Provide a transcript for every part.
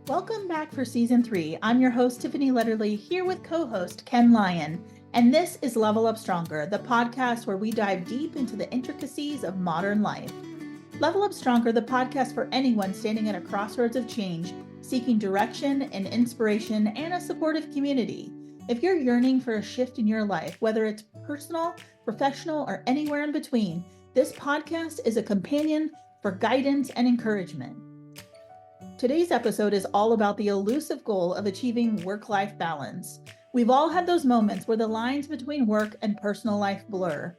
Welcome back for season 3. I'm your host, Tiffany Letterly, here with co-host Ken Lyon. And this is Level Up Stronger, the podcast where we dive deep into the intricacies of modern life. Level Up Stronger, the podcast for anyone standing at a crossroads of change, seeking direction and inspiration and a supportive community. If you're yearning for a shift in your life, whether it's personal, professional, or anywhere in between, this podcast is a companion for guidance and encouragement. Today's episode is all about the elusive goal of achieving work-life balance. We've all had those moments where the lines between work and personal life blur.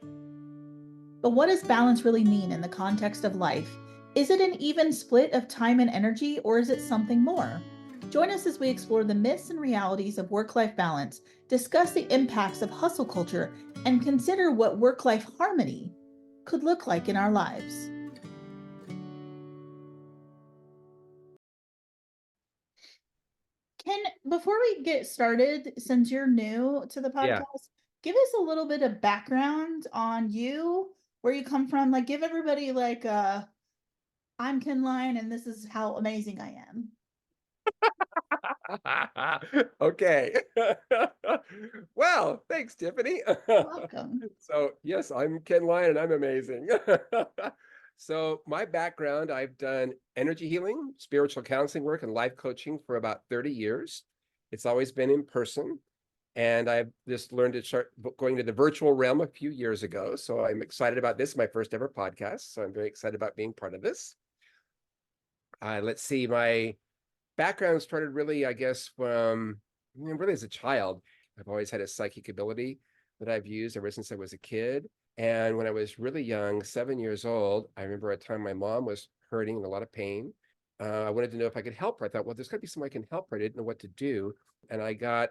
But what does balance really mean in the context of life? Is it an even split of time and energy, or is it something more? Join us as we explore the myths and realities of work-life balance, discuss the impacts of hustle culture, and consider what work-life harmony could look like in our lives. Ken, before we get started, since you're new to the podcast, give us a little bit of background on you, where you come from. Like, give everybody I'm Ken Lyon, and this is how amazing I am. Okay. Well, thanks, Tiffany. Welcome. So, yes, I'm Ken Lyon and I'm amazing. So, my background, I've done energy healing, spiritual counseling work, and life coaching for about 30 years. It's always been in person. And I've just learned to start going to the virtual realm a few years ago. So, I'm excited about this, my first ever podcast. So, I'm very excited about being part of this. Let's see, my background started really, I guess, from really as a child. I've always had a psychic ability that I've used ever since I was a kid. And when I was really young, 7 years old, I remember a time my mom was hurting in a lot of pain. I wanted to know if I could help her. I thought, well, there's got to be someone I can help her. I didn't know what to do. And I got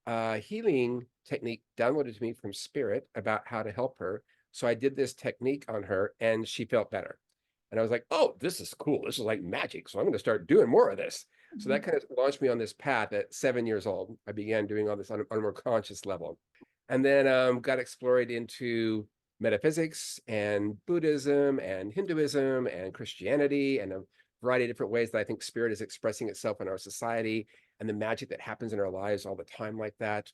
a healing technique downloaded to me from Spirit about how to help her. So I did this technique on her and she felt better. And I was like, oh, this is cool. This is like magic. So I'm going to start doing more of this. So that kind of launched me on this path at 7 years old. I began doing all this on a more conscious level. And then got explored into metaphysics and Buddhism and Hinduism and Christianity and a variety of different ways that I think spirit is expressing itself in our society and the magic that happens in our lives all the time like that.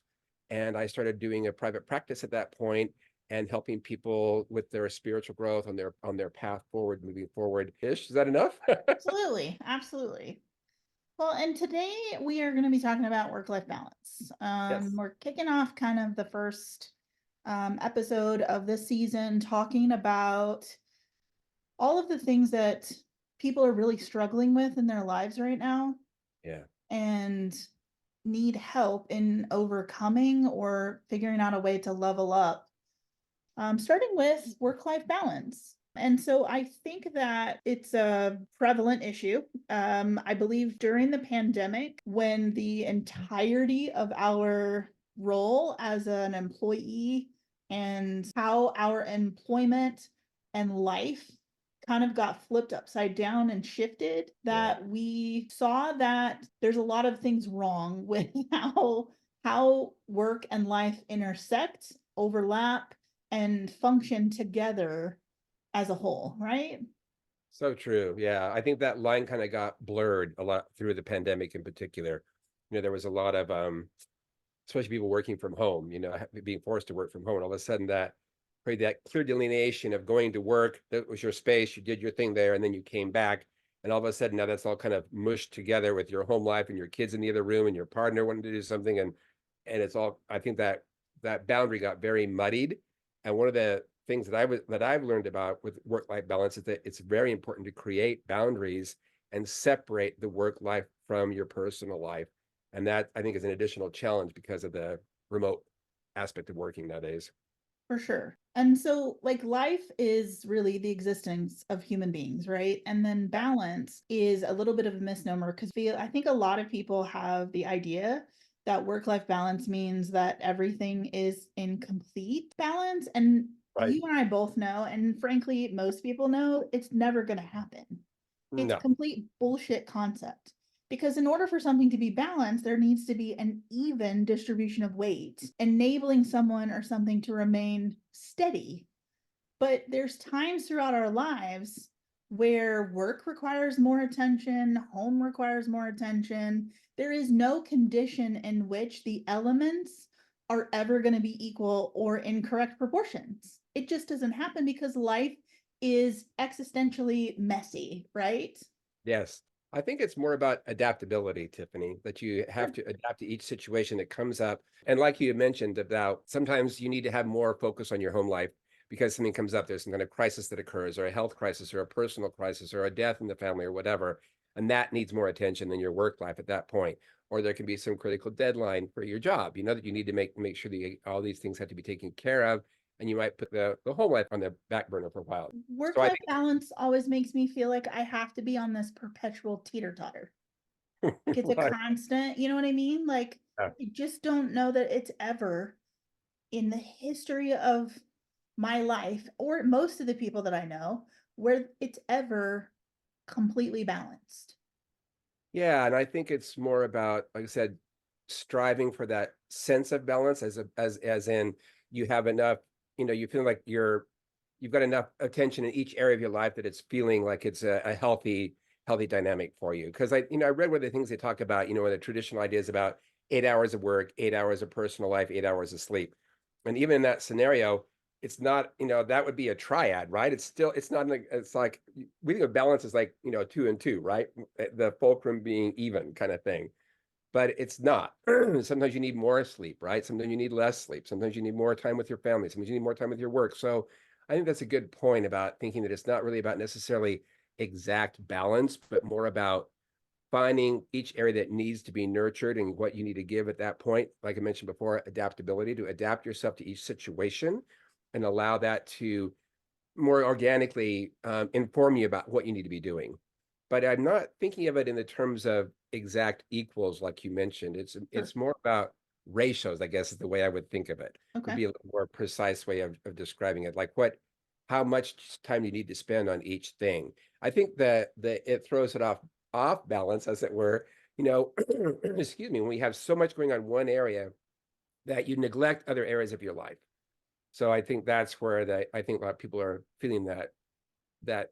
And I started doing a private practice at that point and helping people with their spiritual growth on their path forward, moving forward. Is that enough? Absolutely. Absolutely. Well, and today we are going to be talking about work-life balance. Yes. We're kicking off kind of the first episode of this season talking about all of the things that people are really struggling with in their lives right now. Yeah. And need help in overcoming or figuring out a way to level up, starting with work-life balance. And so I think that it's a prevalent issue. I believe during the pandemic, when the entirety of our role as an employee and how our employment and life kind of got flipped upside down and shifted, that we saw that there's a lot of things wrong with how work and life intersect, overlap, and function together as a whole, right? So true. Yeah. I think that line kind of got blurred a lot through the pandemic in particular. There was a lot of especially people working from home, being forced to work from home. And all of a sudden that created that clear delineation of going to work, that was your space, you did your thing there, and then you came back. And all of a sudden now that's all kind of mushed together with your home life and your kids in the other room and your partner wanting to do something. And it's all, I think that boundary got very muddied. And one of the things that I've learned about with work-life balance is that it's very important to create boundaries and separate the work life from your personal life. And that I think is an additional challenge because of the remote aspect of working nowadays. For sure. And so, like, life is really the existence of human beings, right? And then balance is a little bit of a misnomer because I think a lot of people have the idea that work-life balance means that everything is in complete balance. And Right. you and I both know, and frankly, most people know, it's never going to happen. It's No. complete bullshit concept. Because in order for something to be balanced, there needs to be an even distribution of weight, enabling someone or something to remain steady. But there's times throughout our lives where work requires more attention, home requires more attention. There is no condition in which the elements are ever going to be equal or in correct proportions. It just doesn't happen because life is existentially messy, right? Yes. I think it's more about adaptability, Tiffany, that you have Sure. to adapt to each situation that comes up. And like you mentioned about sometimes you need to have more focus on your home life because something comes up, there's some kind of crisis that occurs, or a health crisis, or a personal crisis, or a death in the family, or whatever. And that needs more attention than your work life at that point. Or there can be some critical deadline for your job. You know that you need to make sure that all these things have to be taken care of. And you might put the whole life on the back burner for a while. So I Work-life balance always makes me feel like I have to be on this perpetual teeter-totter. think Like it's a like, constant, you know what I mean? Like I just don't know that it's ever in the history of my life or most of the people that I know where it's ever completely balanced. yeah, and I think it's more about, like I said, striving for that sense of balance as in you have enough, you feel like you've got enough attention in each area of your life that it's feeling like it's a healthy dynamic for you. Because I read one of the things they talk about, one of the traditional ideas about 8 hours of work, 8 hours of personal life, 8 hours of sleep. And even in that scenario, it's not, that would be a triad, right? It's not like, it's like, we think of balance as like, two and two, right? The fulcrum being even kind of thing, but it's not. Sometimes you need more sleep, right? Sometimes you need less sleep. Sometimes you need more time with your family. Sometimes you need more time with your work. So I think that's a good point about thinking that it's not really about necessarily exact balance, but more about finding each area that needs to be nurtured and what you need to give at that point. Like I mentioned before, adaptability to adapt yourself to each situation and allow that to more organically inform you about what you need to be doing. But I'm not thinking of it in the terms of exact equals, like you mentioned. It's Sure. it's more about ratios, I guess is the way I would think of it. Would Okay. be a little more precise way of describing it. Like how much time you need to spend on each thing. I think that it throws it off balance, as it were. Excuse me, when we have so much going on one area that you neglect other areas of your life. So I think that's where I think a lot of people are feeling that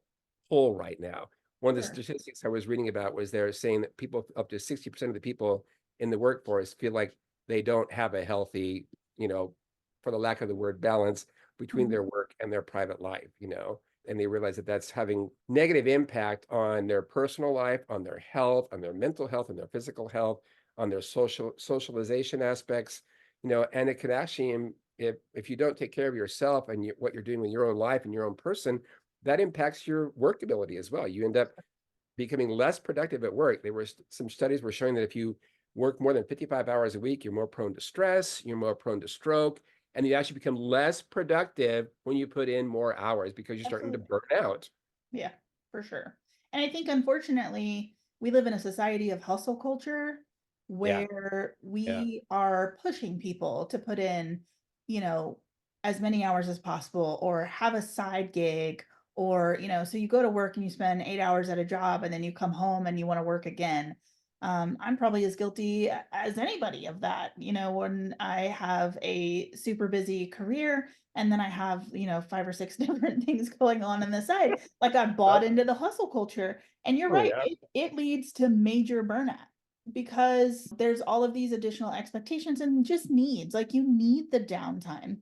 hole right now. One of the Sure. statistics I was reading about was they're saying that people up to 60% of the people in the workforce feel like they don't have a healthy, for the lack of the word, balance between Mhm. their work and their private life, and they realize that that's having negative impact on their personal life, on their health, on their mental health, on their physical health, on their socialization aspects, and it could actually, if you don't take care of yourself and what you're doing with your own life and your own person, that impacts your work ability as well. You end up becoming less productive at work. Some studies were showing that if you work more than 55 hours a week, you're more prone to stress, you're more prone to stroke, and you actually become less productive when you put in more hours because you're starting to Absolutely. burn out. Yeah, for sure. And I think unfortunately, we live in a society of hustle culture Yeah, where yeah, we are pushing people to put in, you know, as many hours as possible or have a side gig or, so you go to work and you spend 8 hours at a job and then you come home and you want to work again. I'm probably as guilty as anybody of that, when I have a super busy career and then I have, 5 or 6 different things going on the side. Like I bought into the hustle culture. And you're oh right, yeah, it leads to major burnout because there's all of these additional expectations and just needs. Like you need the downtime.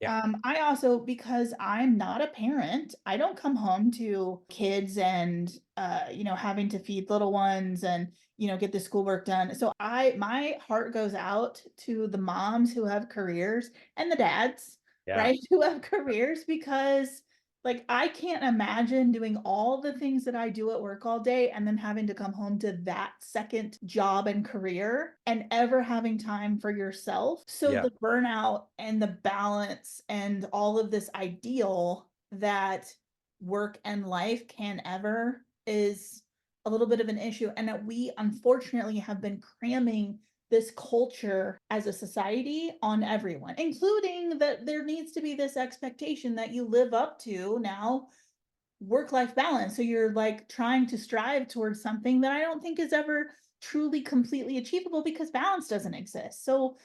yeah, I also, because I'm not a parent, I don't come home to kids and having to feed little ones and get the schoolwork done. So my heart goes out to the moms who have careers and the dads, yeah, right, who have careers because like I can't imagine doing all the things that I do at work all day and then having to come home to that second job and career and ever having time for yourself. So yeah, the burnout and the balance and all of this ideal that work and life can ever is a little bit of an issue and that we unfortunately have been cramming this culture as a society on everyone, including that there needs to be this expectation that you live up to now work life balance. So you're like trying to strive towards something that I don't think is ever truly completely achievable because balance doesn't exist. So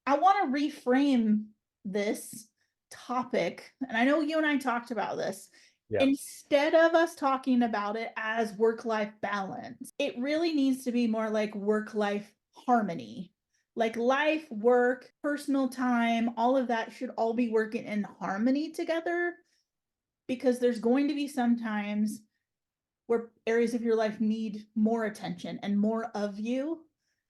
I want to reframe this topic. And I know you and I talked about this Yeah. instead of us talking about it as work-life balance, it really needs to be more like work-life harmony. Like life, work, personal time, all of that should all be working in harmony together, because there's going to be some times where areas of your life need more attention and more of you.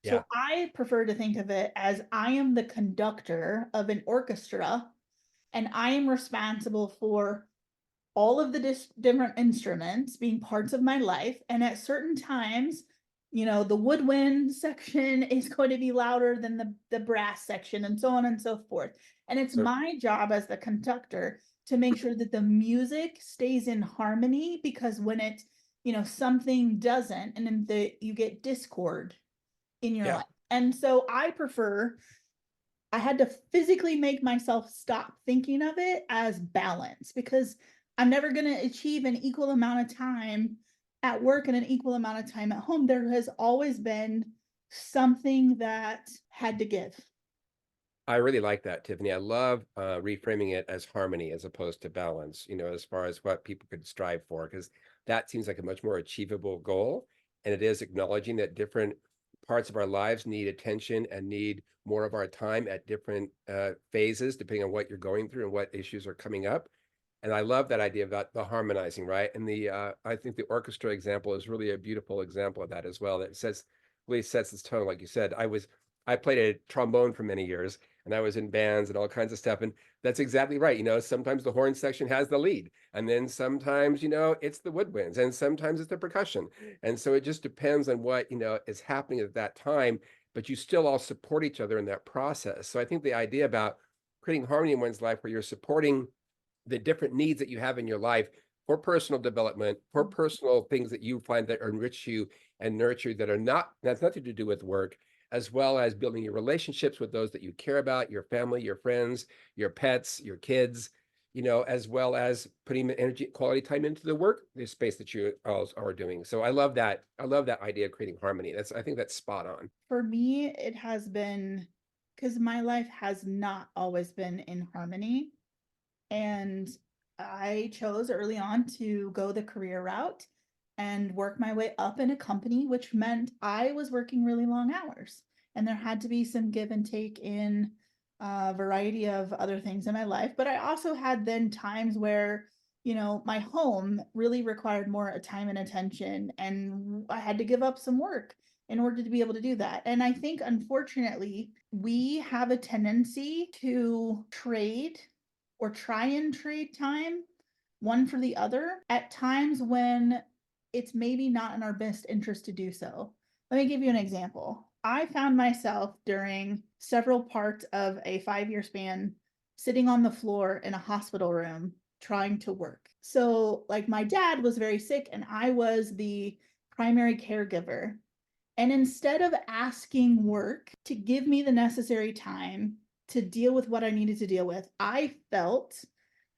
Yeah. So I prefer to think of it as I am the conductor of an orchestra, and I am responsible for all of the different instruments being parts of my life. And at certain times, the woodwind section is going to be louder than the brass section, and so on and so forth. And it's So my job as the conductor to make sure that the music stays in harmony, because when something doesn't, and then you get discord in your yeah, life. And so I had to physically make myself stop thinking of it as balance, because I'm never going to achieve an equal amount of time at work and an equal amount of time at home. There has always been something that had to give. I really like that, Tiffany. I love reframing it as harmony as opposed to balance, as far as what people could strive for, because that seems like a much more achievable goal. And it is acknowledging that different parts of our lives need attention and need more of our time at different phases, depending on what you're going through and what issues are coming up. And I love that idea about the harmonizing, right? And I think the orchestra example is really a beautiful example of that as well. That really sets this tone, like you said. I played a trombone for many years, and I was in bands and all kinds of stuff. And that's exactly right. Sometimes the horn section has the lead, and then sometimes, it's the woodwinds, and sometimes it's the percussion. And so it just depends on what, is happening at that time, but you still all support each other in that process. So I think the idea about creating harmony in one's life where you're supporting the different needs that you have in your life for personal development, for personal things that you find that enrich you and nurture you, that's nothing to do with work, as well as building your relationships with those that you care about, your family, your friends, your pets, your kids, as well as putting the energy, quality time into the work, the space that you are doing. So I love that. I love that idea of creating harmony. I think that's spot on. For me, it has been, because my life has not always been in harmony. And I chose early on to go the career route and work my way up in a company, which meant I was working really long hours. And there had to be some give and take in a variety of other things in my life. But I also had then times where, my home really required more time and attention, and I had to give up some work in order to be able to do that. And I think, unfortunately, we have a tendency to trade or try and trade time one for the other at times when it's maybe not in our best interest to do so. Let me give you an example. I found myself during several parts of a 5-year span sitting on the floor in a hospital room trying to work. So, like, my dad was very sick and I was the primary caregiver. And instead of asking work to give me the necessary time to deal with what I needed to deal with, I felt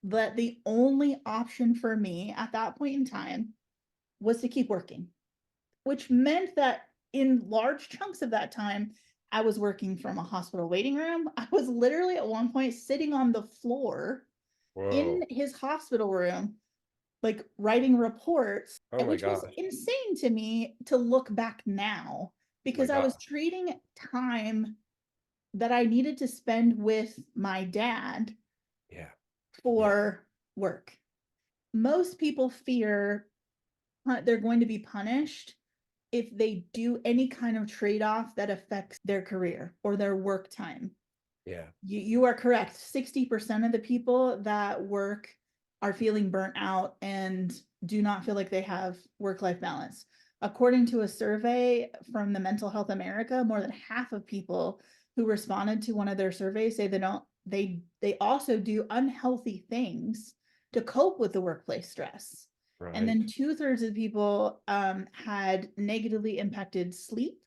that the only option for me at that point in time was to keep working, which meant that in large chunks of that time, I was working from a hospital waiting room. I was literally at one point sitting on the floor in Whoa. his hospital room, like writing reports, Oh my which was gosh. insane to me to look back now, Oh my because I God. was trading time that I needed to spend with my dad Yeah. Yeah. for work. Most people fear they're going to be punished if they do any kind of trade-off that affects their career or their work time. Yeah. You are correct. 60% of the people that work are feeling burnt out and do not feel like they have work-life balance. According to a survey from the Mental Health America, more than half of people who responded to one of their surveys say they also do unhealthy things to cope with the workplace stress. And Right. then 2/3 of the people had negatively impacted sleep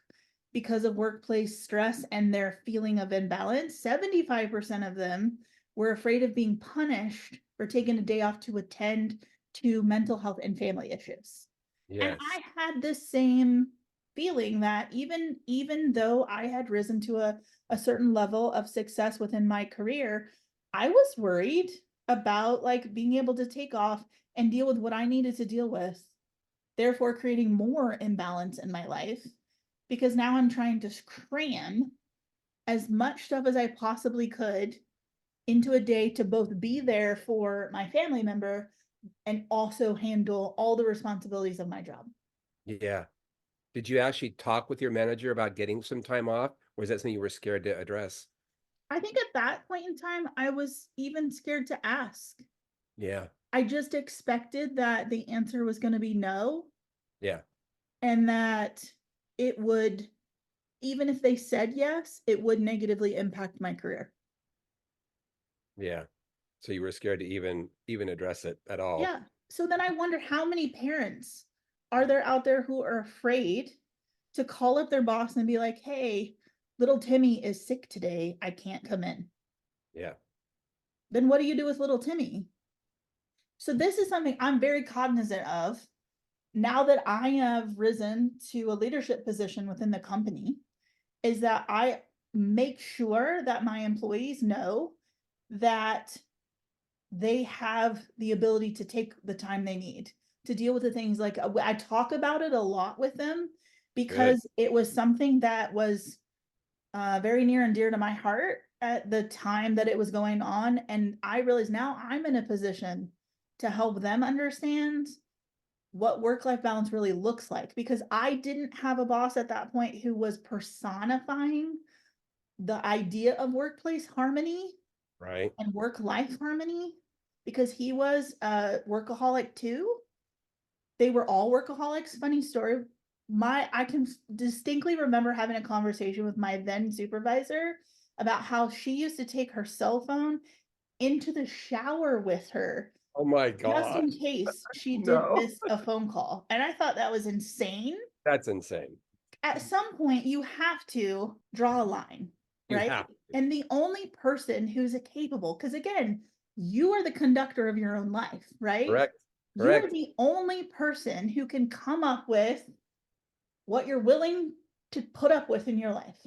because of workplace stress and their feeling of imbalance. 75% of them were afraid of being punished for taking a day off to attend to mental health and family issues. And Yes. I had this same feeling that even though I had risen to a certain level of success within my career, I was worried about like being able to take off and deal with what I needed to deal with, therefore creating more imbalance in my life because now I'm trying to cram as much stuff as I possibly could into a day to both be there for my family member and also handle all the responsibilities of my job. Yeah. Did you actually talk with your manager about getting some time off, or is that something you were scared to address? I think at that point in time, I was even scared to ask. Yeah. I just expected that the answer was going to be no, Yeah. and that it would, even if they said yes, it would negatively impact my career. Yeah. So you were scared to even address it at all. Yeah. So then I wonder how many parents are there out there who are afraid to call up their boss and be like, hey, little Timmy is sick today. I can't come in. Yeah. Then what do you do with little Timmy? So this is something I'm very cognizant of now that I have risen to a leadership position within the company, is that I make sure that my employees know that they have the ability to take the time they need to deal with the things. Like I talk about it a lot with them Good. because it was something that was very near and dear to my heart at the time that it was going on. And I realize now I'm in a position to help them understand what work-life balance really looks like, because I didn't have a boss at that point who was personifying the idea of workplace harmony Right. and work-life harmony, because he was a workaholic too. They were all workaholics. Funny story. I can distinctly remember having a conversation with my then supervisor about how she used to take her cell phone into the shower with her Oh my just God. in case she did No. miss a phone call. And I thought that was insane. That's insane. At some point, you have to draw a line, You right? have to. And the only person who's capable, because again, you are the conductor of your own life, right? Correct. You are Correct. the only person who can come up with what you're willing to put up with in your life.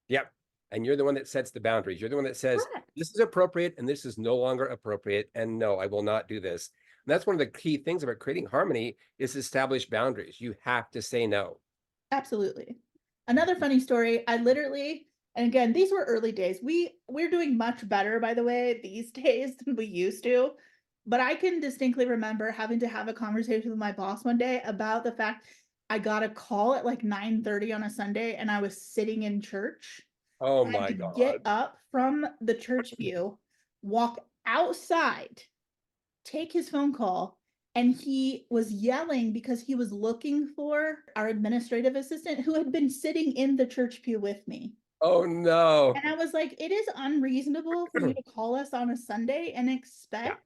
Yep. And you're the one that sets the boundaries. You're the one that says, Correct. this is appropriate and this is no longer appropriate. And no, I will not do this. And that's one of the key things about creating harmony is establish boundaries. You have to say no. Absolutely. Another funny story, I literally, and again, these were early days. We're doing much better, by the way, these days than we used to. But I can distinctly remember having to have a conversation with my boss one day about the fact I got a call at like 9:30 on a Sunday and I was sitting in church. Oh I had my to God. get up from the church pew, walk outside, take his phone call, and he was yelling because he was looking for our administrative assistant who had been sitting in the church pew with me. Oh no. And I was like, it is unreasonable for you to call us on a Sunday and Yeah. expect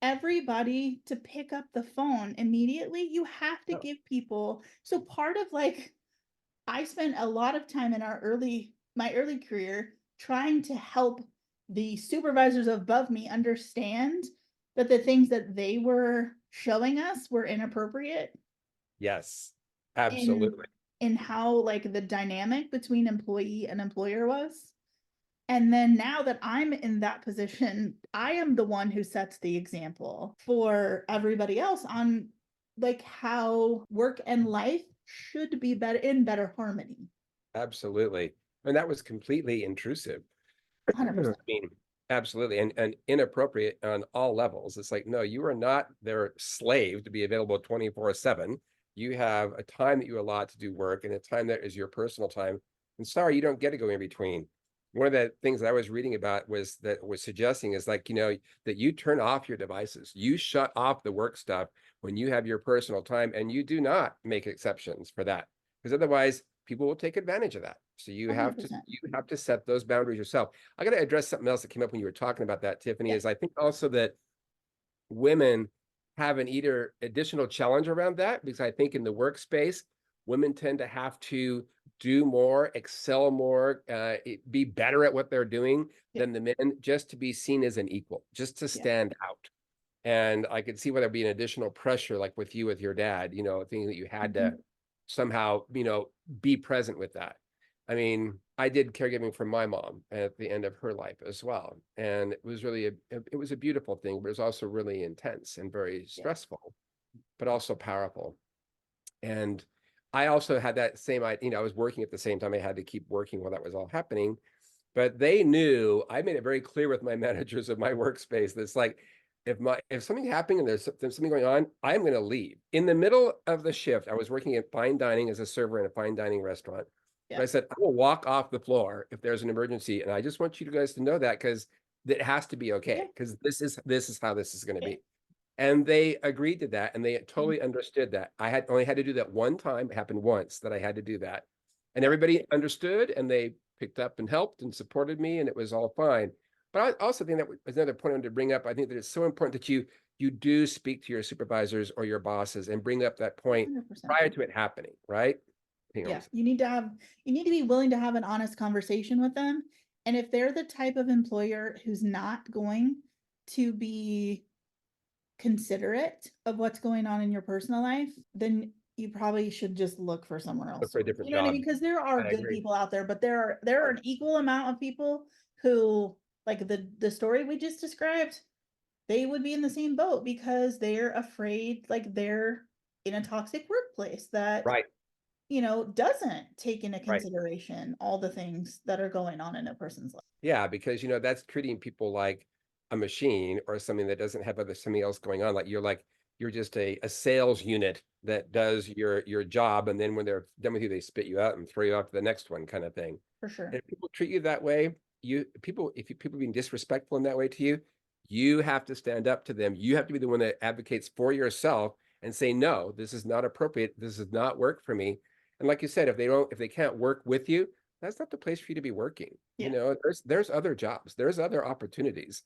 everybody to pick up the phone immediately. You have to No. give people. So part of like, I spent a lot of time in my early career trying to help the supervisors above me understand that the things that they were showing us were inappropriate Yes. in Absolutely. how like the dynamic between employee and employer was. And then now that I'm in that position, I am the one who sets the example for everybody else on like how work and life should be better in better harmony. Absolutely. And that was completely intrusive. I 100%. mean, absolutely. And inappropriate on all levels. It's like, no, you are not their slave to be available 24/7. You have a time that you allot to do work and a time that is your personal time. And sorry, you don't get to go in between. One of the things that I was reading about was suggesting is like, that you turn off your devices. You shut off the work stuff when you have your personal time and you do not make exceptions for that. Because otherwise people will take advantage of that. So you have to 100%. you have to set those boundaries yourself. I got to address something else that came up when you were talking about that, Tiffany, Yeah. is I think also that women have an either additional challenge around that because I think in the workspace, women tend to have to do more, excel more, be better at what they're doing Yeah. than the men, just to be seen as an equal, just to Yeah. stand out. And I could see why there'd be an additional pressure, like with your dad, thinking that you had to Mhm. somehow, be present with that. I mean, I did caregiving for my mom at the end of her life as well. And it was really, it was a beautiful thing, but it was also really intense and very Yeah. stressful, but also powerful. And I also had that same, I was working at the same time. I had to keep working while that was all happening. But they knew, I made it very clear with my managers of my workspace that's like, if something happening and there's something going on, I'm going to leave. In the middle of the shift, I was working at fine dining as a server in a fine dining restaurant. Yeah. But I said, I will walk off the floor if there's an emergency. And I just want you guys to know that because it has to be okay. Because this is how this is going to be. And they agreed to that, and they totally understood that. I only had to do that one time. It happened once that I had to do that. And everybody understood, and they picked up and helped and supported me, and it was all fine. But I also think that was another point I wanted to bring up. I think that it's so important that you do speak to your supervisors or your bosses and bring up that point 100%. prior to it happening, right? Yeah, you need to be willing to have an honest conversation with them. And if they're the type of employer who's not going to be considerate of what's going on in your personal life, then you probably should just look for somewhere else. Look for a different You know what I job. mean? Because there are I good agree. people out there, but there are an equal amount of people who, like the story we just described, they would be in the same boat because they're afraid, like they're in a toxic workplace that Right. doesn't take into Right. consideration all the things that are going on in a person's life. Yeah, because that's treating people like a machine or something that doesn't have something else going on. Like you're just a sales unit that does your job, and then when they're done with you, they spit you out and throw you off to the next one, kind of thing. For sure. And if people treat you that way, people being disrespectful in that way to you, you have to stand up to them. You have to be the one that advocates for yourself and say, no, this is not appropriate. This does not work for me. And like you said, if they can't work with you, that's not the place for you to be working. Yeah. There's other jobs, there's other opportunities.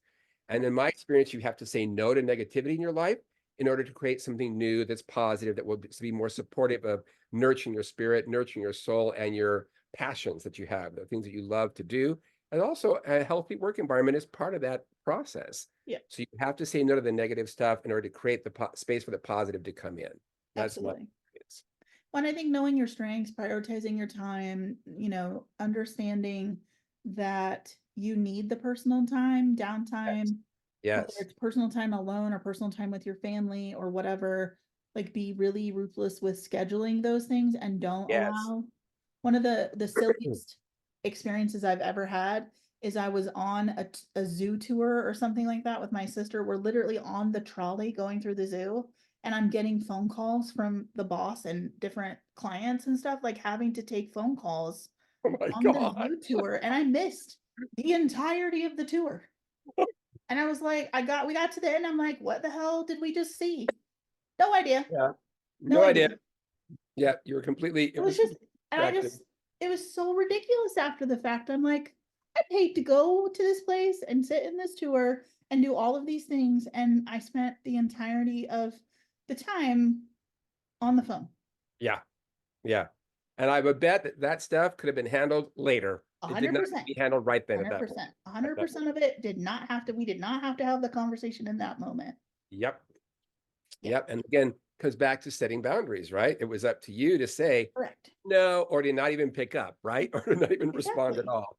And in my experience, you have to say no to negativity in your life in order to create something new that's positive, that will be more supportive of nurturing your spirit, nurturing your soul, and your passions that you have, the things that you love to do. And also a healthy work environment is part of that process. Yeah. So you have to say no to the negative stuff in order to create the space for the positive to come in. That's my experience. Well, I think knowing your strengths, prioritizing your time, understanding that you need the personal time, downtime, Yes. whether it's personal time alone or personal time with your family or whatever, like be really ruthless with scheduling those things and don't allow. One of the silliest experiences I've ever had is I was on a zoo tour or something like that with my sister. We're literally on the trolley going through the zoo, and I'm getting phone calls from the boss and different clients and stuff, like having to take phone calls Oh my on the God. zoo tour, and I missed the entirety of the tour. And I was like, we got to the end. I'm like, what the hell did we just see? No idea. Yeah. No idea. Yeah, you were completely. It was just, and it was so ridiculous after the fact. I'm like, I paid to go to this place and sit in this tour and do all of these things, and I spent the entirety of the time on the phone. Yeah. Yeah. And I would bet that stuff could have been handled later. It did not 100%. be handled right then at that 100%. point. 100% of it we did not have to have the conversation in that moment. Yep. Yeah. Yep. And again, comes back to setting boundaries, right? It was up to you to say Correct. no, or to not even pick up, right? Or to not even respond at all.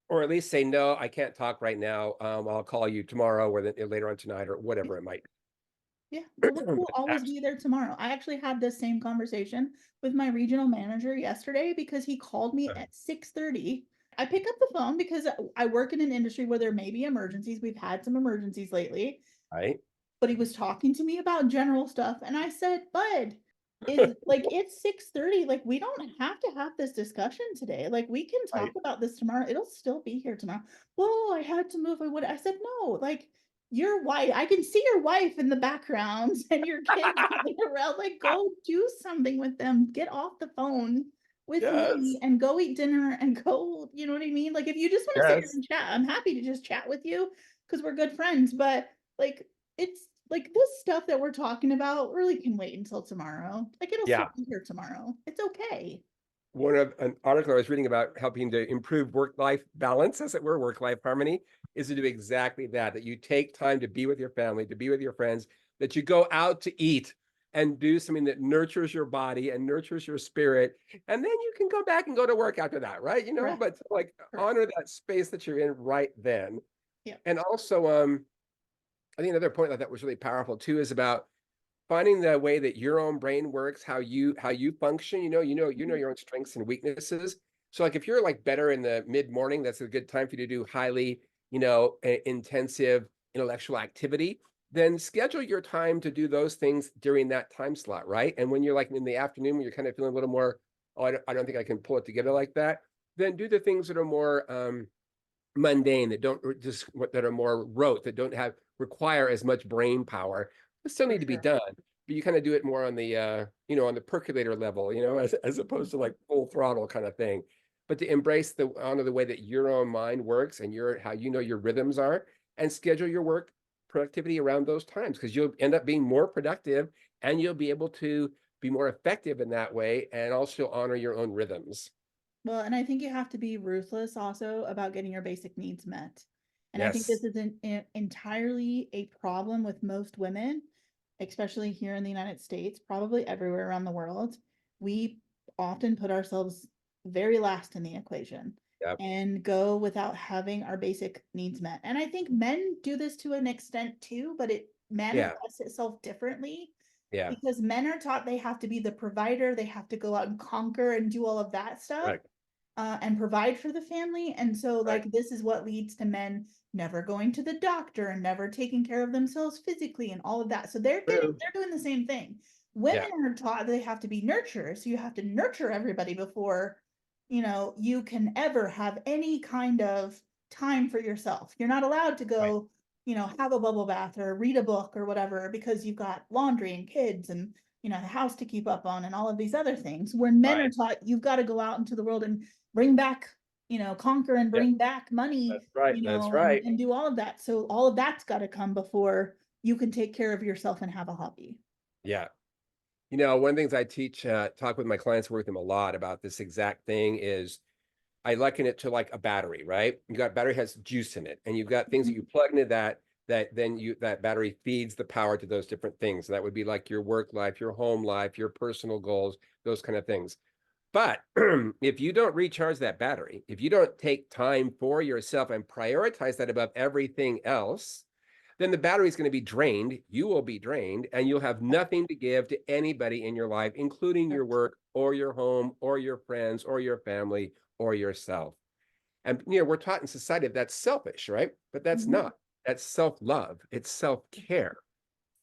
Or at least say, no, I can't talk right now. I'll call you tomorrow or later on tonight or whatever it might be. Yeah, we'll always be there tomorrow. I actually had this same conversation with my regional manager yesterday because he called me at 6:30. I pick up the phone because I work in an industry where there may be emergencies. We've had some emergencies lately. Right. But he was talking to me about general stuff, and I said, Bud, it's 6:30. Like, we don't have to have this discussion today. Like, we can talk about this tomorrow. It'll still be here tomorrow. Well, I had to move. I said, no, like, your wife, I can see your wife in the background and your kids running around. Like, go do something with them. Get off the phone with me and go eat dinner and go, you know what I mean? Like, if you just want to sit here and chat, I'm happy to just chat with you because we're good friends. But like, it's like this stuff that we're talking about really can wait until tomorrow. Like, it'll still be here tomorrow. It's okay. One of an article I was reading about helping to improve work-life balance, as it were, work-life harmony, is to do exactly that, that you take time to be with your family, to be with your friends, that you go out to eat and do something that nurtures your body and nurtures your spirit. And then you can go back and go to work after that, right? Correct. But like Correct. honor that space that you're in right then. Yeah. And also, I think another point that was really powerful too is about finding the way that your own brain works, how you function. Your own strengths and weaknesses. So like if you're like better in the mid morning, that's a good time for you to do highly, intensive intellectual activity. Then schedule your time to do those things during that time slot, right? And when you're like in the afternoon, when you're kind of feeling a little more, oh, I don't think I can pull it together like that. Then do the things that are more mundane, that are more rote, that don't require as much brain power, but still For need to be sure. done. But you kind of do it more on the on the percolator level, as opposed to like full throttle kind of thing. But to embrace the honor the way that your own mind works and how your rhythms are, and schedule your work productivity around those times, because you'll end up being more productive and you'll be able to be more effective in that way, and also honor your own rhythms. Well, and I think you have to be ruthless also about getting your basic needs met. And I think this Yes. is entirely a problem with most women, especially here in the United States, probably everywhere around the world. We often put ourselves very last in the equation Yep. and go without having our basic needs met. And I think men do this to an extent too, but it Yeah. manifests itself differently Yeah. because men are taught they have to be the provider, they have to go out and conquer and do all of that stuff, Right. and provide for the family. And so, Right. like, this is what leads to men never going to the doctor and never taking care of themselves physically and all of that. So True. they're doing the same thing. Yeah. Women are taught they have to be nurturers. So you have to nurture everybody before, you can ever have any kind of time for yourself. You're not allowed to Right. go, have a bubble bath or read a book or whatever because you've got laundry and kids and the house to keep up on and all of these other things. When men are Right. taught you've got to go out into the world and bring back, conquer and Yeah. bring back money, That's right. That's and, right. and do all of that. So all of that's got to come before you can take care of yourself and have a hobby. Yeah. One of the things I talk with my clients, work with them a lot about this exact thing is I liken it to like a battery, right? You got battery has juice in it, and you've got things that Mhm. you plug into that battery feeds the power to those different things. So that would be like your work life, your home life, your personal goals, those kind of things. But if you don't recharge that battery, if you don't take time for yourself and prioritize that above everything else, then the battery is going to be drained. You will be drained, and you'll have nothing to give to anybody in your life, including your work or your home or your friends or your family or yourself. And we're taught in society that's selfish, right? But that's Mhm. not. That's self-love. It's self-care.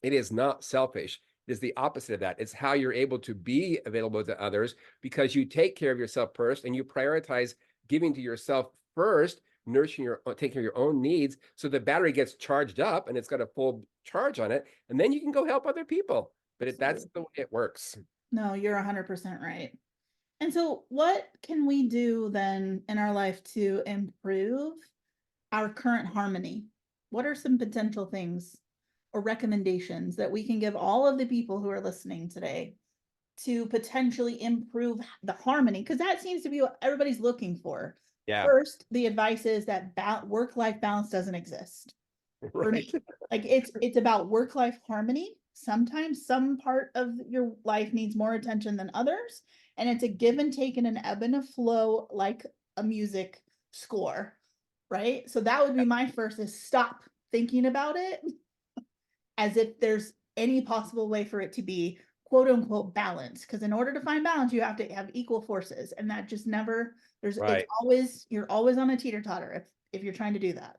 It is not selfish. It is the opposite of that. It's how you're able to be available to others because you take care of yourself first and you prioritize giving to yourself first, taking care of your own needs, so the battery gets charged up and it's got a full charge on it, and then you can go help other people. But that's Absolutely. the way it works. No, you're 100% right. And so, what can we do then in our life to improve our current harmony? What are some potential things or recommendations that we can give all of the people who are listening today to potentially improve the harmony? Because that seems to be what everybody's looking for. Yeah. First, the advice is that work-life balance doesn't exist for Right. me. Like it's about work-life harmony. Sometimes some part of your life needs more attention than others, and it's a give and take and an ebb and a flow like a music score, right? So that would be my first is stop thinking about it as if there's any possible way for it to be quote unquote balanced. Because in order to find balance, you have to have equal forces, and that just never it's Right. always you're always on a teeter totter if you're trying to do that.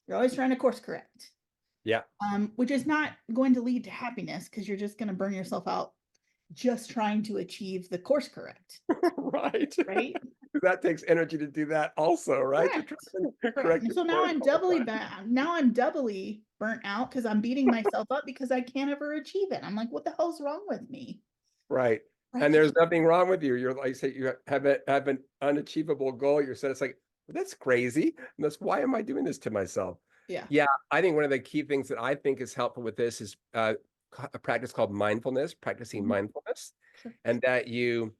You're always trying to course correct, Yeah. which is not going to lead to happiness because you're just going to burn yourself out just trying to achieve the course correct, Right. right? That takes energy to do that also, right? To try Correct. to Correct. correct And your so now course I'm all the doubly time. bad. Now I'm doubly burnt out because I'm beating myself up because I can't ever achieve it. I'm like, what the hell's wrong with me? Right. Right. And there's nothing wrong with you. You're like you say, you have an unachievable goal. You're said it's like, well, that's crazy. And that's why am I doing this to myself? Yeah. Yeah, I think one of the key things that I think is helpful with this is a practice called mindfulness, practicing Mhm. mindfulness, Sure. and that you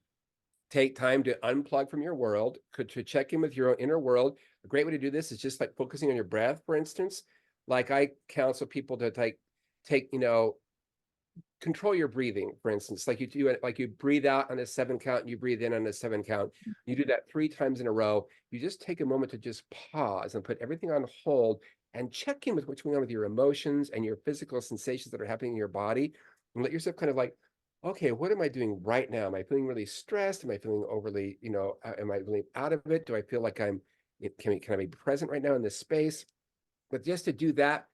take time to unplug from your world, to check in with your own inner world. A great way to do this is just like focusing on your breath, for instance. Like I counsel people to take control your breathing, for instance, like you do it, like you breathe out on a 7 count and you breathe in on a 7 count. You do that 3 times in a row. You just take a moment to just pause and put everything on hold and check in with what's going on with your emotions and your physical sensations that are happening in your body, and let yourself kind of like, okay, what am I doing right now? Am I feeling really stressed? Am I feeling overly, am I feeling out of it? Do I feel like can I be present right now in this space? But just to do that,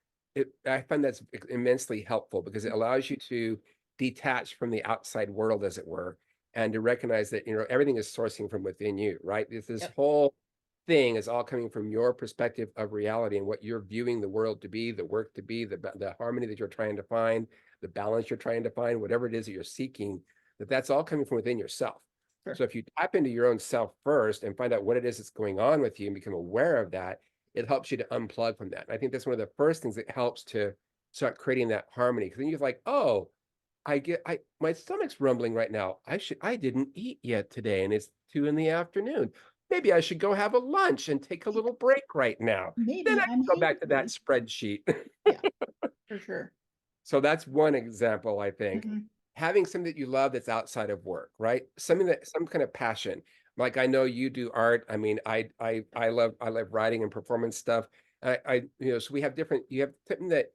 I find that's immensely helpful because it allows you to detach from the outside world, as it were, and to recognize that, everything is sourcing from within you, right? This Yep. whole thing is all coming from your perspective of reality and what you're viewing the world to be, the work to be, the harmony that you're trying to find, the balance you're trying to find, whatever it is that you're seeking, that's all coming from within yourself. Sure. So if you tap into your own self first and find out what it is that's going on with you and become aware of that, it helps you to unplug from that. And I think that's one of the first things that helps to start creating that harmony. Because then you're like, oh, my stomach's rumbling right now. I didn't eat yet today, and it's 2 in the afternoon. Maybe I should go have a lunch and take a little break right now. Then Maybe I I'm can go back to that hangry. spreadsheet. Yeah, for sure. So that's one example, I think. Mhm. Having something that you love that's outside of work, right? Something that some kind of passion. Like I know you do art. I mean, I love writing and performance stuff. So we have you have something that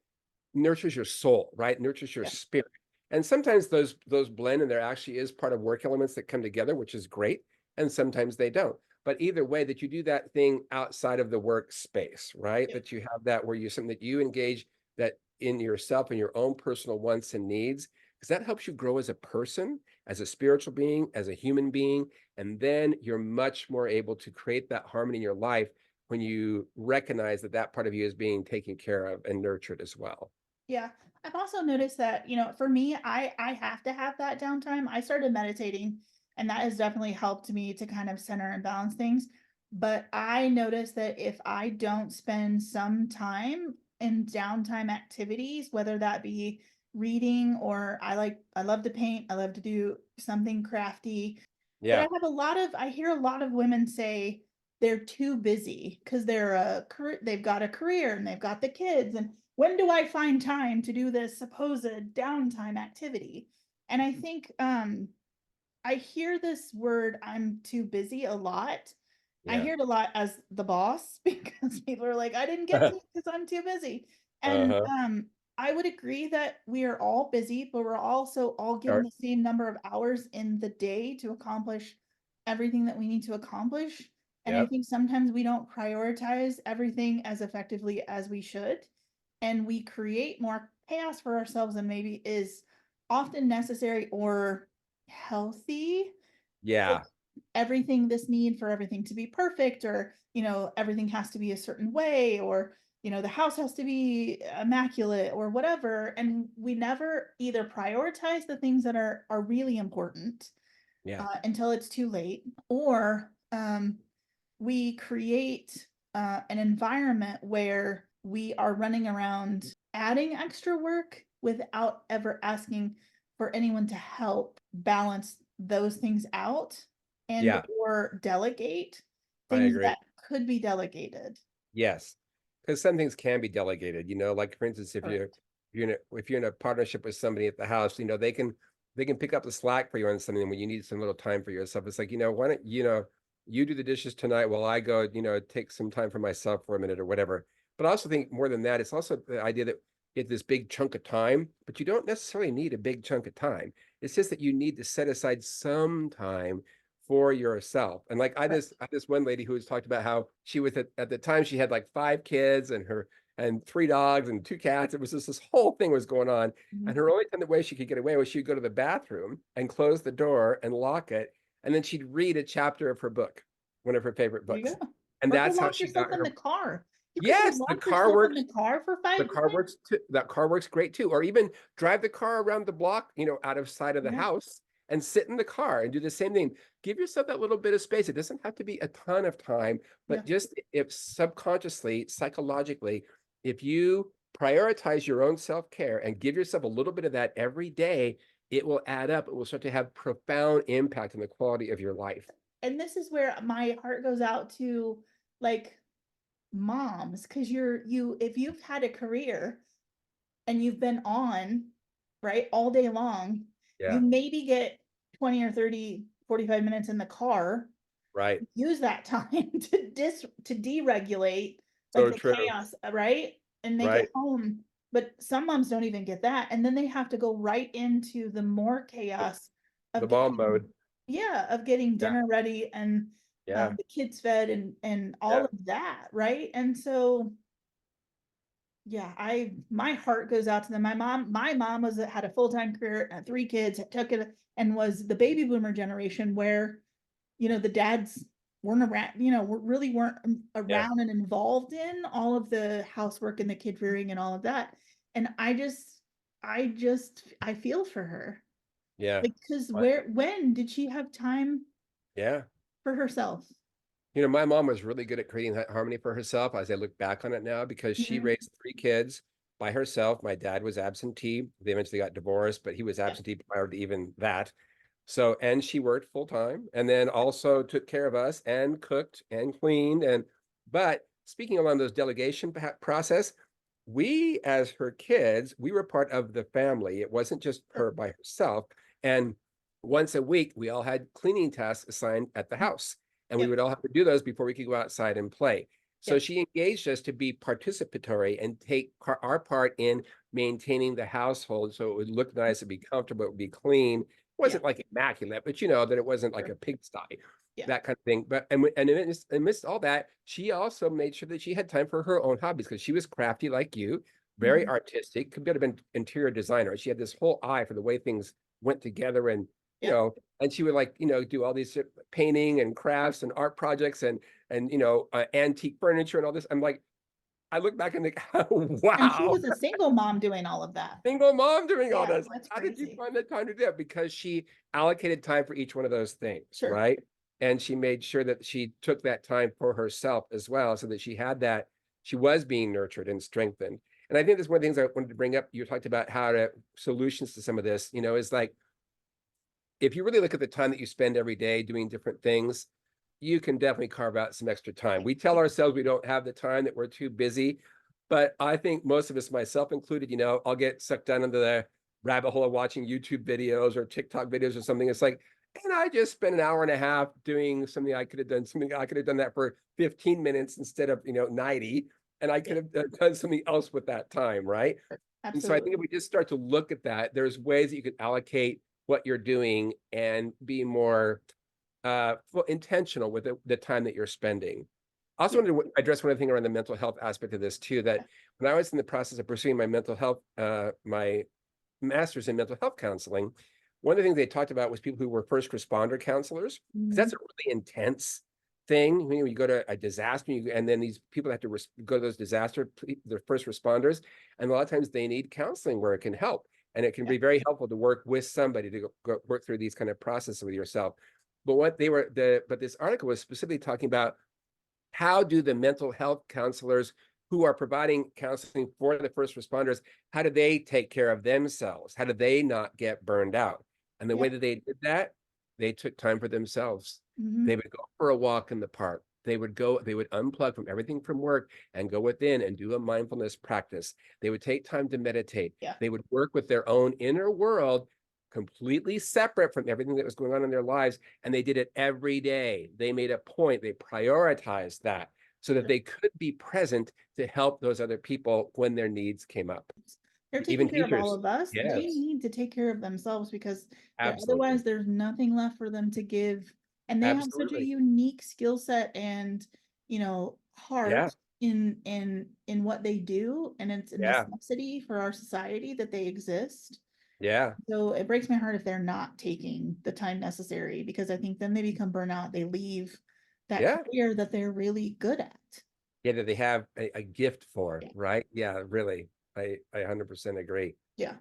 nurtures your soul, right? Nurtures your Yeah. spirit. And sometimes those blend and there actually is part of work elements that come together, which is great. And sometimes they don't. But either way, that you do that thing outside of the workspace, right? Yep. That you have that where you something that you engage that in yourself and your own personal wants and needs, because that helps you grow as a person, as a spiritual being, as a human being. And then you're much more able to create that harmony in your life when you recognize that that part of you is being taken care of and nurtured as well. Yeah. I've also noticed that, for me, I have to have that downtime. I started meditating and that has definitely helped me to kind of center and balance things. But I noticed that if I don't spend some time in downtime activities, whether that be reading or I love to paint, I love to do something crafty. But Yeah. I hear a lot of women say they're too busy because they've got a career and they've got the kids. And when do I find time to do this supposed downtime activity? And I think I hear this word "I'm too busy" a lot. I Yeah. hear it a lot as the boss because people are like, "I didn't get to because I'm too busy." And Uh-huh. I would agree that we are all busy, but we're also all given Or- the same number of hours in the day to accomplish everything that we need to accomplish. And I Yep. think sometimes we don't prioritize everything as effectively as we should. And we create more chaos for ourselves than maybe is often necessary or healthy. Yeah. Like everything this need for everything to be perfect, or everything has to be a certain way, or the house has to be immaculate or whatever, and we never either prioritize the things that are really important Yeah. until it's too late, or we create an environment where we are running around adding extra work without ever asking for anyone to help balance those things out and Yeah. or delegate I things agree. that could be delegated. Yes. Because some things can be delegated, like for instance, Correct. if you're in a partnership with somebody at the house, they can pick up the slack for you on something when you need some little time for yourself. It's like, why don't you do the dishes tonight while I go, take some time for myself for a minute or whatever. But I also think more than that, it's also the idea that it's this big chunk of time, but you don't necessarily need a big chunk of time. It's just that you need to set aside some time for yourself. And like Correct. I had this one lady who was talked about how she was at the time she had like 5 kids and 3 dogs and 2 cats. It was just this whole thing was going on. And Mhm. her only time the way she could get away was she'd go to the bathroom and close the door and lock it. And then she'd read a chapter of her book, one of her favorite There you books. go. And Or go that's how lock she got yourself in her. the car. You could go Yes, the lock car yourself in works. the car for The 5 car minutes. works too. That car works great too. Or even drive the car around the block, out of sight of the Yeah. house and sit in the car and do the same thing. Give yourself that little bit of space. It doesn't have to be a ton of time, Yeah. but just if subconsciously, psychologically, if you prioritize your own self-care and give yourself a little bit of that every day, it will add up. It will start to have profound impact on the quality of your life. And this is where my heart goes out to, like, moms, because if you've had a career and you've been on right? All day long. You Yeah. maybe get 20 or 30, 45 minutes in the car. Right. Use that time to deregulate like So the true. chaos, right? And make it Right. home. But some moms don't even get that. And then they have to go right into the more chaos The of mom getting, mode. yeah, of getting Yeah. dinner ready and Yeah. the kids fed and all Yeah. of that, right? And so yeah, my heart goes out to them. My mom had a full-time career, three kids, took it and was the baby boomer generation where, the dads weren't around, really weren't Yeah. around and involved in all of the housework and the kid rearing and all of that. And I feel for her. Yeah. Like, because Right. when did she have time Yeah. for herself? My mom was really good at creating that harmony for herself as I look back on it now, because she Mhm. raised three kids by herself. My dad was absentee. They eventually got divorced, but he was Yeah. absentee prior to even that. So, and she worked full time and then also took care of us and cooked and cleaned. But speaking along those delegation process, we as her kids, we were part of the family. It wasn't just Sure. her by herself. And once a week, we all had cleaning tasks assigned at the house, and we Yep. would all have to do those before we could go outside and play. So Yep. she engaged us to be participatory and take our part in maintaining the household so it would look nice, it'd be comfortable, it would be clean. It Yeah. wasn't like immaculate, but that it wasn't like Sure. a pigsty, Yeah. that kind of thing. But amidst all that, she also made sure that she had time for her own hobbies, because she was crafty like you, very Mhm. artistic, could have been interior designer. She had this whole eye for the way things went together, and Yeah. and she would do all these painting and crafts and art projects and antique furniture and all this. I'm like, I look back and think, And she wow, was a single mom doing all of that. single mom doing all Yeah, this. Like, that's how did you crazy. find the time to do that? Because she allocated time for each one of those things, Sure. right? And she made sure that she took that time for herself as well, so that she had that, she was being nurtured and strengthened. And I think that's one of the things I wanted to bring up. You talked about how to solutions to some of this, is like, if you really look at the time that you spend every day doing different things, you can definitely carve out some extra time. We tell ourselves we don't have the time, that we're too busy. But I think most of us, myself included, I'll get sucked down into the rabbit hole of watching YouTube videos or TikTok videos or something. It's like, and I just spent an hour and a half doing something I could have done, something I could have done that for 15 minutes instead of, 90. And I Yeah, could have done something else with that time, right? And so I think if absolutely. we just start to look at that, there's ways that you could allocate what you're doing and be more intentional with the time that you're spending. I also Yeah. wanted to address one other thing around the mental health aspect of this too, that Yeah. when I was in the process of pursuing my mental health, my master's in mental health counseling, one of the things they talked about was people who were first responder counselors, because Mhm. that's a really intense thing. You go to a disaster, and then these people have to go to those the first responders, and a lot of times they need counseling where it can help. And it can Yeah. be very helpful to work with somebody to work through these kind of processes with yourself. But but this article was specifically talking about, how do the mental health counselors who are providing counseling for the first responders, how do they take care of themselves? How do they not get burned out? And the way Yeah. that they did that, they took time for themselves. They Mhm. would go for a walk in the park. They would unplug from everything from work and go within and do a mindfulness practice. They would take time to meditate. Yeah. They would work with their own inner world, completely separate from everything that was going on in their lives. And they did it every day. They made a point, they prioritized that so that Sure. they could be present to help those other people when their needs came up. They're Even taking care of all teachers. of us. They Yes, need to take care of themselves because absolutely. otherwise there's nothing left for them to give. And they have such a Absolutely. unique skill set and, Yeah. heart in what they do. And it's a Yeah. necessity for our society that they exist. Yeah. So it breaks my heart if they're not taking the time necessary because I think then they become burnout. They leave that Yeah. career that they're really good at. Yeah. That they have a gift for, Yeah. right? Yeah, really. I 100% agree. Yeah. I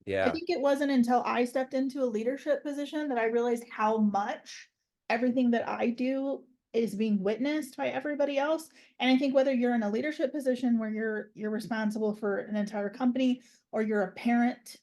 Yeah. think it wasn't until I stepped into a leadership position that I realized how much everything that I do is being witnessed by everybody else. And I think whether you're in a leadership position where you're responsible for an entire company, or you're a parent,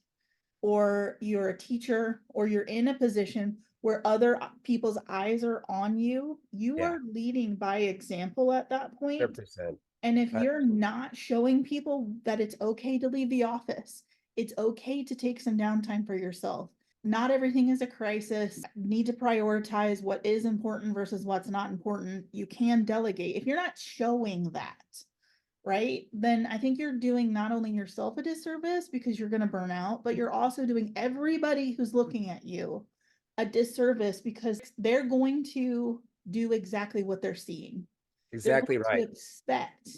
or you're a teacher, or you're in a position where other people's eyes are on you, you Yeah. are leading by example at that point. 100%. And if you're Absolutely. not showing people that it's okay to leave the office, it's okay to take some downtime for yourself. Not everything is a crisis. Need to prioritize what is important versus what's not important. You can delegate. If you're not showing that, right, then I think you're doing not only yourself a disservice because you're going to burn out, but you're also doing everybody who's looking at you a disservice because they're going to do exactly what they're seeing. They're Exactly going to right. expect,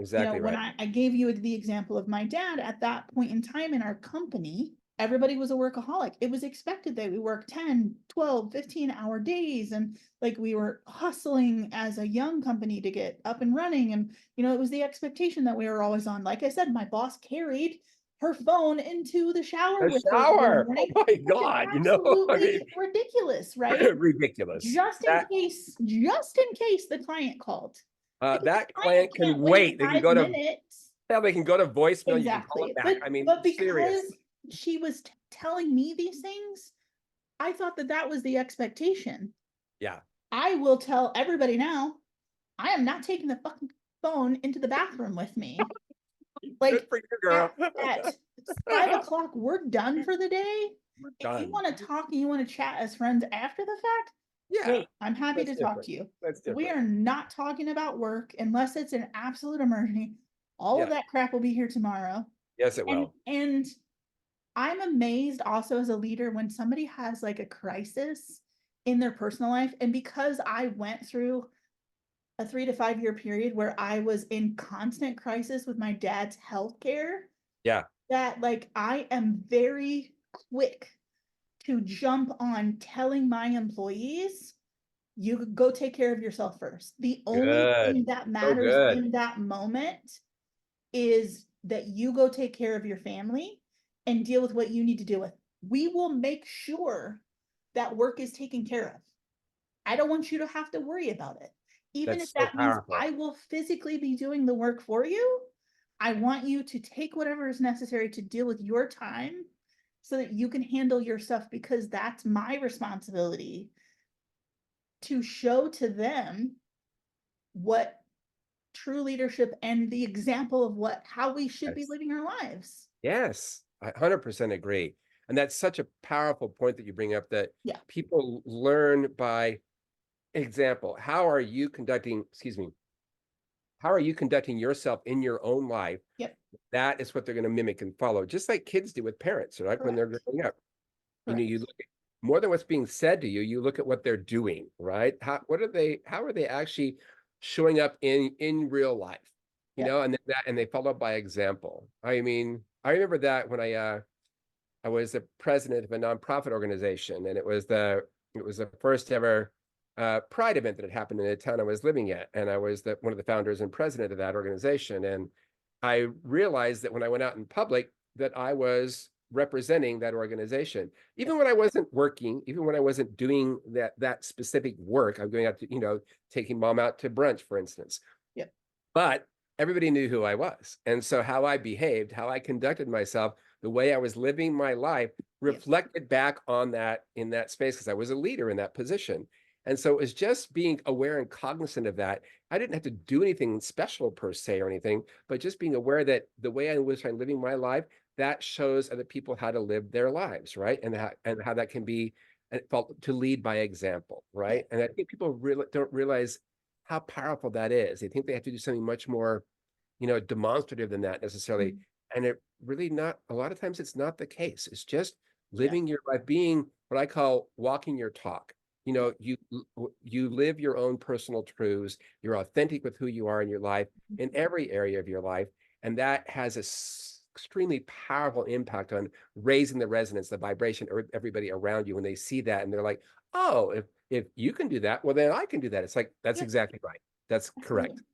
Exactly when right. I gave you the example of my dad at that point in time in our company, everybody was a workaholic. It was expected that we work 10, 12, 15-hour days. And like we were hustling as a young company to get up and running. And, it was the expectation that we were always on. Like I said, my boss carried her phone into the shower A with her every shower. Oh morning. my It was God. I mean, absolutely ridiculous, right? ridiculous. Just in case the client called. Because the That client client can can't wait wait. They can 5 go to, minutes. yeah, they can go to voicemail. You can call Exactly. it back. But I mean, but because serious. she was telling me these things, I thought that that was the expectation. Yeah. I will tell everybody now, I am not taking the fucking phone into the bathroom with me. Good Like for you, girl. at 5 o'clock, we're done for the day. We're If you done. want to talk and you want to chat as friends after the fact, Yeah. great. I'm happy That's to talk different. to you. That's We different. are not talking about work unless it's an absolute emergency. All of Yeah. that crap will be here tomorrow. Yes, it And will. and I'm amazed also as a leader when somebody has like a crisis in their personal life. And because I went through a 3 to 5 year period where I was in constant crisis with my dad's health care, Yeah. that like I am very quick to jump on telling my employees, you go take care of yourself first. The only Good. thing that So matters good. in that moment is that you go take care of your family and deal with what you need to deal with. We will make sure that work is taken care of. I don't want you to have to worry about it. Even if That's so that means powerful. I will physically be doing the work for you, I want you to take whatever is necessary to deal with your time so that you can handle your stuff because that's my responsibility to show to them what true leadership and the example of how we should be Yes. living our lives. Yes, I 100% agree. And that's such a powerful point that you bring up, that Yeah. people learn by example. How are you conducting yourself in your own life? Yep. That is what they're going to mimic and follow, just like kids do with parents, right? When they're Correct. growing up. You Correct. look at more than what's being said to you, you look at what they're doing, right? How are they actually showing up in real life? Yep. And they follow by example. I mean, I remember that when I was the president of a nonprofit organization, and it was the first ever Pride event that had happened in the town I was living at, and I was one of the founders and president of that organization. And I realized that when I went out in public, that I was representing that organization, Yep. even when I wasn't working, even when I wasn't doing that specific work. I'm going out to taking mom out to brunch, for instance. Yep. But everybody knew who I was. And so how I behaved, how I conducted myself, the way I was living my life Yep. reflected back on that in that space because I was a leader in that position. And so it was just being aware and cognizant of that. I didn't have to do anything special per se or anything, but just being aware that the way in which I'm living my life, that shows other people how to live their lives, right? And how that can be to lead by example, right? Yep. And I think people really don't realize how powerful that is. They think they have to do something much more, demonstrative than that necessarily. And it really not, a lot of times it's not the case. It's just Yeah. living your life, being what I call walking your talk. Yeah. You live your own personal truths. You're authentic with who you are in your life, in every area of your life. And that has extremely powerful impact on raising the resonance, the vibration, or everybody around you when they see that and they're like, oh, if you can do that, well, then I can do that. It's like, that's Yep. exactly right. That's correct. Absolutely.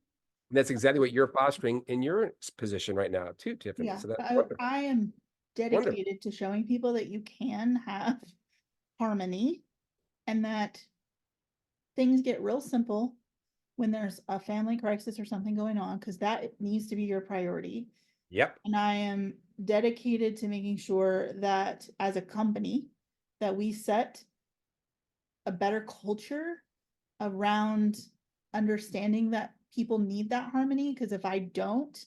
And that's exactly what you're fostering in your position right now too, Tiffany. Yeah. So that's I, wonderful. I am Wonderful. dedicated to showing people that you can have harmony and that things get real simple when there's a family crisis or something going on, because that needs to be your priority. Yep. And I am dedicated to making sure that as a company that we set a better culture around understanding that people need that harmony. Because if I don't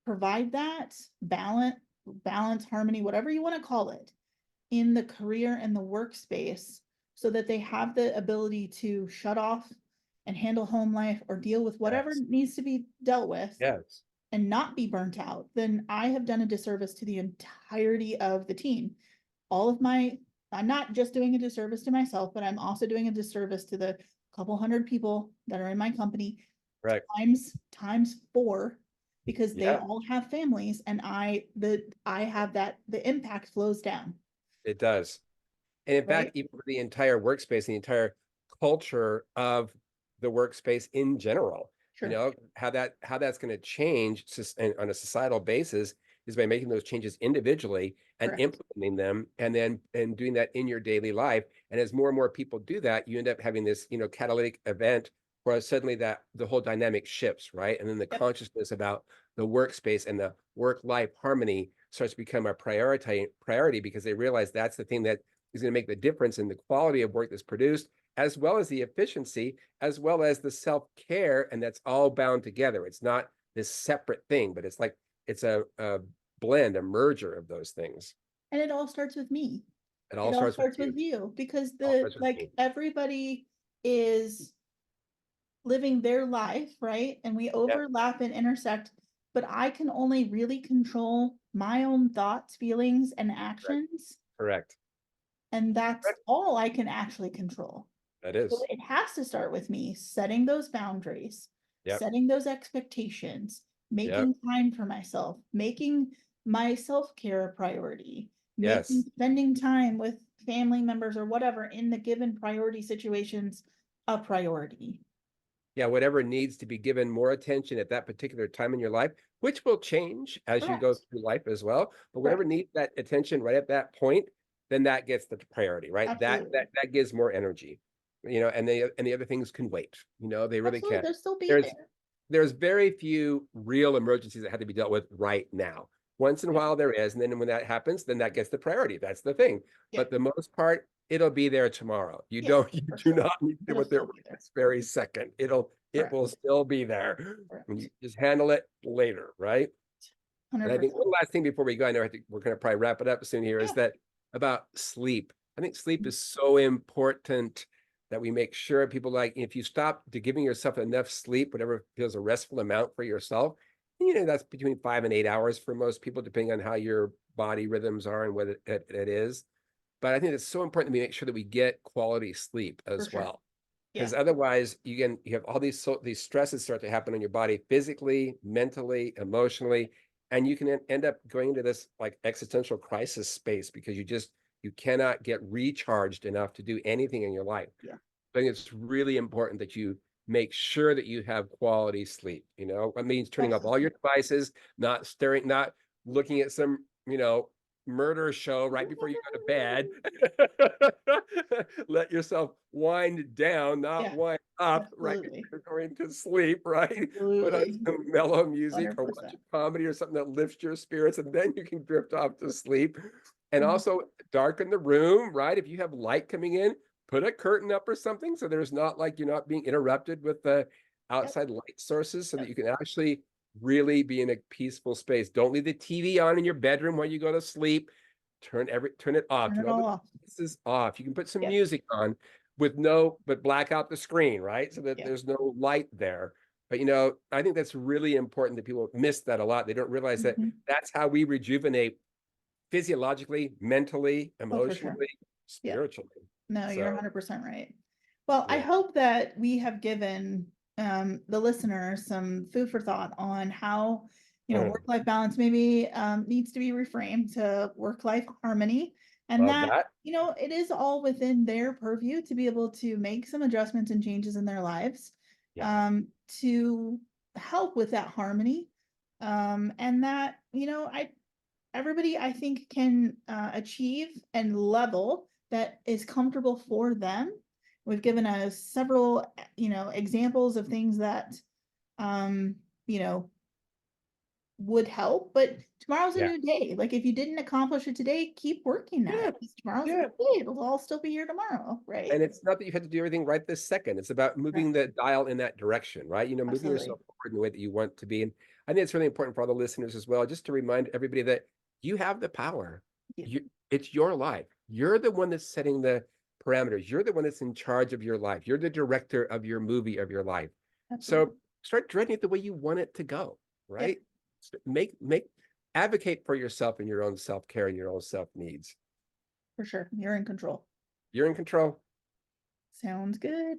provide that balance, balance, harmony, whatever you want to call it, in the career and the workspace, so that they have the ability to shut off and handle home life or deal with whatever Yes. needs to be dealt with Yes. and not be burnt out, then I have done a disservice to the entirety of the team. I'm not just doing a disservice to myself, but I'm also doing a disservice to the couple hundred people that are in my company, Right. times 4, because they Yeah, all have families, and I have that, the impact flows down, it does. And in right? fact, even for the entire workspace, the entire culture of the workspace in general, Sure. how that's going to change on a societal basis is by making those changes individually and Correct. implementing them, and then and doing that in your daily life. And as more and more people do that, you end up having this, catalytic event where suddenly that the whole dynamic shifts, right? And then the Yep. consciousness about the workspace and the work-life harmony starts to become a priority because they realize that's the thing that is going to make the difference in the quality of work that's produced, as well as the efficiency, as well as the self-care. And that's all bound together. It's not this separate thing, but it's like it's a blend, a merger of those things. And it all starts with me. It all It all starts with starts you. with you, because It all starts with me. everybody is living their life, right? And we Yep. overlap and intersect, but I can only really control my own thoughts, feelings, and Correct. actions. Correct. And that's Correct. all I can actually control. That So is. it has to start with me setting those boundaries, Yep. setting those expectations, Yep. making time for myself, making my self-care a priority, making Yes. spending time with family members or whatever in the given priority situations a priority. Yeah, whatever needs to be given more attention at that particular time in your life, which will change as you go Correct. through life as well. But whatever Correct. needs that attention right at that point, then that gets the priority, right? That Absolutely. that that gives more energy, and the other things can wait. They really Absolutely. can. They'll still be There's there. there's very few real emergencies that have to be dealt with right now. Once in a Yeah. while there is, and then when that happens, then that gets the priority. That's the thing. Yeah. But the most part, it'll be there tomorrow. You Yeah, don't, you for do sure. not need to deal It'll with it still right be there. this very second. It will Correct. still be there. And you Correct. just handle it later, right? And I think 100%. one last thing before we go, I know we're going to probably wrap it up soon here, is Yeah. that about sleep. I think sleep is so important that we make sure people, like, if you stop to giving yourself enough sleep, whatever feels a restful amount for yourself, that's between 5 and 8 hours for most people, depending on how your body rhythms are and what it is. But I think it's so important that we make sure that we get quality sleep For as sure. well. Yeah. Because otherwise you have all these stresses start to happen on your body physically, mentally, emotionally, and you can end up going into this like existential crisis space because you cannot get recharged enough to do anything in your life. Yeah. I think it's really important that you make sure that you have quality sleep. That means turning off all Absolutely. your devices, not looking at some, murder show right before you go to bed. Let yourself wind down, not Yeah. wind up right Absolutely. before you're going to sleep, right? Put on Absolutely. some mellow music or watch 100%. a comedy or something that lifts your spirits, and then you can drift off to sleep. And Mhm. also darken the room, right? If you have light coming in, put a curtain up or something so there's not like you're not being interrupted with the Yep. outside light sources, so that Yep. you can actually really be in a peaceful space. Don't leave the TV on in your bedroom while you go to sleep. Turn it off. Turn Turn it all all the off. devices off. You can put some Yep. music on but black out the screen, right? So that Yeah. there's no light there. But I think that's really important that people miss that a lot. They don't realize that Mhm. that's how we rejuvenate physiologically, mentally, Oh, for sure. emotionally, Yeah. spiritually. No, you're So 100% right. Well, I yeah. hope that we have given the listener some food for thought on how, work-life balance maybe needs to be reframed to work-life harmony, and Love that, that. it is all within their purview to be able to make some adjustments and changes in their lives Yeah. to help with that harmony. And that, everybody I think can achieve and level that is comfortable for them. We've given us several, examples of things that, um, you know, would help, but tomorrow's a Yeah. new day. Like if you didn't accomplish it today, keep working at Yeah. it, 'cause tomorrow's a Yeah. new day. It'll all still be here tomorrow, right? And it's not that you have to do everything right this second. It's about moving Correct. the dial in that direction, right? Moving Absolutely. yourself forward in the way that you want to be. And I think it's really important for all the listeners as well, just to remind everybody that You have the power. Yeah. It's your life. You're the one that's setting the parameters. You're the one that's in charge of your life. You're the director of your movie of your life. Absolutely. So start dreading it the way you want it to go, Yep, right? Make advocate for yourself and your own self-care and your own self-needs. for sure. You're in control. You're in control. Sounds good.